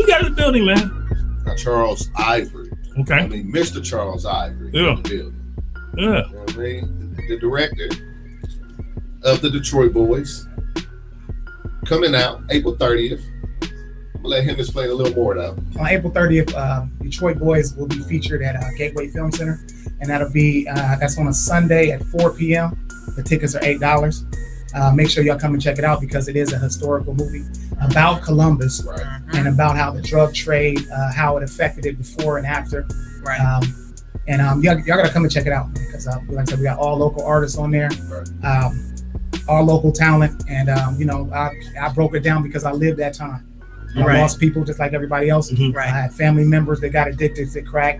you got in the building, man? Charles Ivory. Okay. I mean, Mr. Charles Ivory. Yeah. In the building. Yeah. You know what I mean? The director of the Detroit Boys. Coming out April 30th. I'm gonna let him explain a little more though. On April 30th, Detroit Boys will be featured at Gateway Film Center, and that'll be that's on a Sunday at 4 p.m. The tickets are $8. Make sure y'all come and check it out because it is a historical movie about Columbus and about how the drug trade, how it affected it before and after. Right. Y'all gotta come and check it out because, like I said, we got all local artists on there. Right. All local talent, and I broke it down because I lived that time. I lost people just like everybody else. I had family members that got addicted to crack.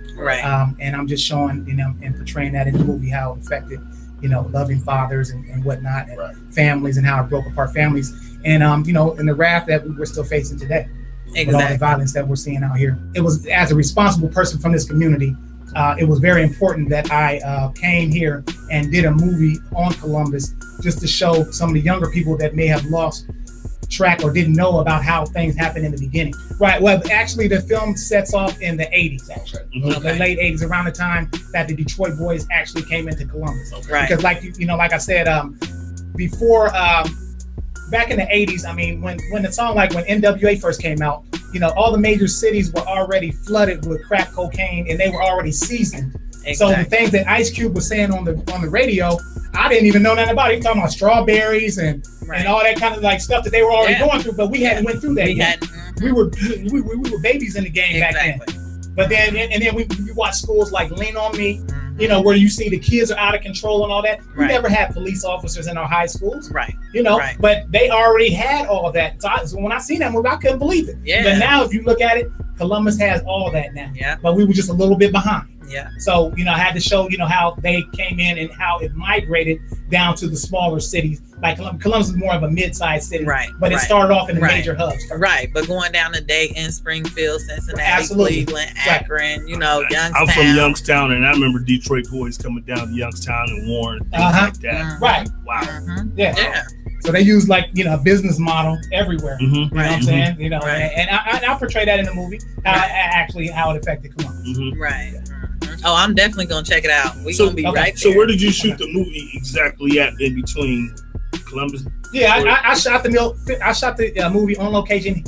And I'm just showing, and portraying that in the movie how it affected, loving fathers and whatnot, and families, and how it broke apart families, and in the wrath that we're still facing today. With all the violence that we're seeing out here. It was, as a responsible person from this community, it was very important that I came here and did a movie on Columbus just to show some of the younger people that may have lost track or didn't know about how things happened in the beginning. Right. Well, actually, the film sets off in the 80s, actually. The late 80s, around the time that the Detroit Boys actually came into Columbus. Because, like I said, before, back in the 80s, I mean, when the song, like when NWA first came out, all the major cities were already flooded with crack cocaine, and they were already seasoned. So the things that Ice Cube was saying on the radio, I didn't even know nothing about it. He was talking about strawberries and all that kind of like stuff that they were already going through, but we hadn't went through that yet. We were babies in the game back then. But then we watch schools like Lean On Me, where you see the kids are out of control and all that. We never had police officers in our high schools. But they already had all that. So when I seen that movie, I couldn't believe it. But now if you look at it, Columbus has all that now. But we were just a little bit behind. So, I had to show, how they came in and how it migrated down to the smaller cities. Like Columbus is more of a mid-sized city. But it started off in the major hubs. But going down to Dayton, Springfield, Cincinnati, Cleveland, Akron, Youngstown. I'm from Youngstown, and I remember Detroit Boys coming down to Youngstown and Warren, things like that. Wow. So they use a business model everywhere. You know what I'm saying? And I portray that in the movie, how it affected Columbus. Oh, I'm definitely gonna check it out. We're gonna be right there. So where did you shoot the movie exactly at in between Columbus? I shot the movie on location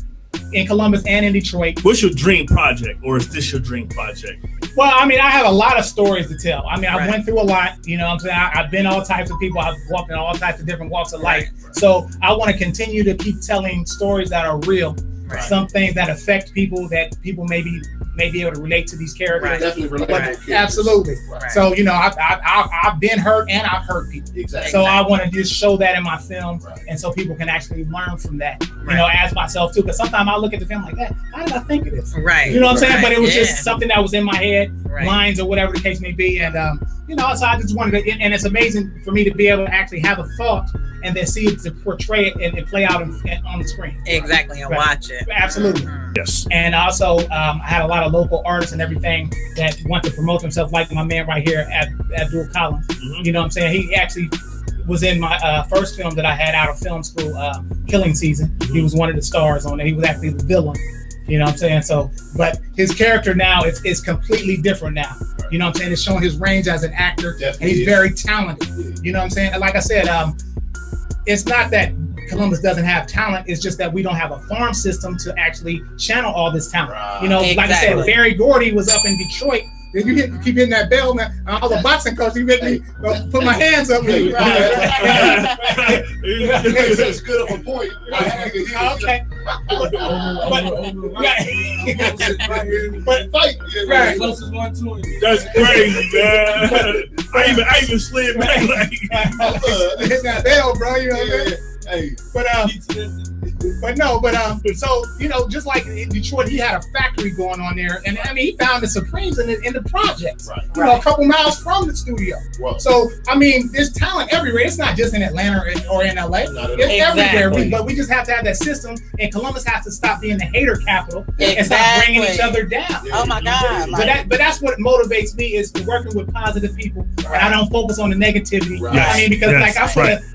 in Columbus and in Detroit. What's your dream project, or is this your dream project? Well, I mean, I have a lot of stories to tell. I mean, I went through a lot, what I'm saying? I've been all types of people. I've walked in all types of different walks of life. So I want to continue to keep telling stories that are real. Some things that affect people, that people may be able to relate to these characters. Definitely relatable. Absolutely. So I've been hurt and I've hurt people. So I want to just show that in my film, and so people can actually learn from that. As myself too, because sometimes I look at the film like that. How did I think of this? You know what I'm saying? But it was just something that was in my head, lines or whatever the case may be, and so I just wanted to. And it's amazing for me to be able to actually have a thought and then see it to portray it and play out on the screen. Exactly, and watch it. Absolutely. Yes. And also, I had a lot of local artists and everything that want to promote themselves, like my man right here, Abdul Collins. You know what I'm saying? He actually was in my first film that I had out of film school, Killing Season. He was one of the stars on it. He was actually the villain. You know what I'm saying? So, but his character now is completely different now. You know what I'm saying? It's showing his range as an actor, and he's very talented. You know what I'm saying? And like I said, it's not that Columbus doesn't have talent. It's just that we don't have a farm system to actually channel all this talent. Like I said, Barry Gordy was up in Detroit. If you keep hitting that bell, man, all the boxing coaches, you make me put my hands up. That's good of a point. Okay. But fight. Closest one to him. That's crazy, man. I even slid back like hit that bell, bro. You know what I'm saying? Hey, so just like in Detroit, he had a factory going on there, and I mean, he found the Supremes in the projects, a couple miles from the studio. So I mean, there's talent everywhere. It's not just in Atlanta or in LA. It's everywhere. But we just have to have that system, and Columbus has to stop being the hater capital and stop bringing each other down. Oh my God! But that's what motivates me, is working with positive people, and I don't focus on the negativity. I mean, because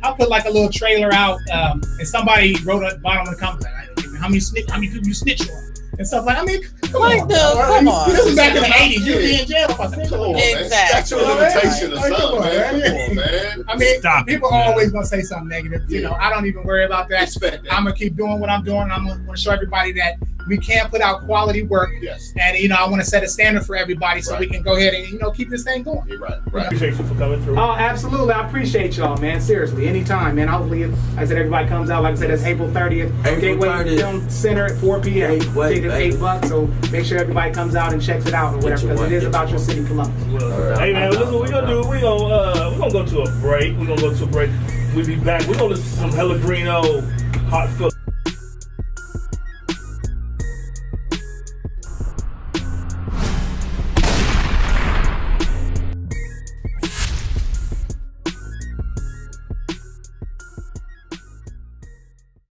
I put like a little trailer out, and somebody wrote at the bottom of the comment, like, how many people you snitch on? and stuff like. I mean, come Like on, come on. This is back in the '80s. You'd be in jail if I said Come on, that. man. Exactly. Statute of limitation or Come something, on, man. man. Come on, man. I mean, Stop people it, are man. always gonna say something negative. You know, I don't even worry about that. Expect that. I'm gonna keep doing what I'm doing. And I'm gonna show everybody that we can put out quality work. Yes. And you know, I want to set a standard for everybody so Right. we can go ahead and keep this thing going. You're right. I Right. appreciate you for coming through. Oh, absolutely. I appreciate y'all, man. Seriously, anytime, man. Hopefully, like I said, everybody comes out. Like I said, it's April 30th. April Gateway 30th. Film Center at 4 p.m. Gateway, Tickets baby. $8, so make sure everybody comes out and checks it out or whatever, because it is about your city, Columbus. Well, hey man, listen, what we gonna do? We're gonna go to a break. We're gonna go to a break. We'll be back. We're gonna listen to some Pellegrino hot foot.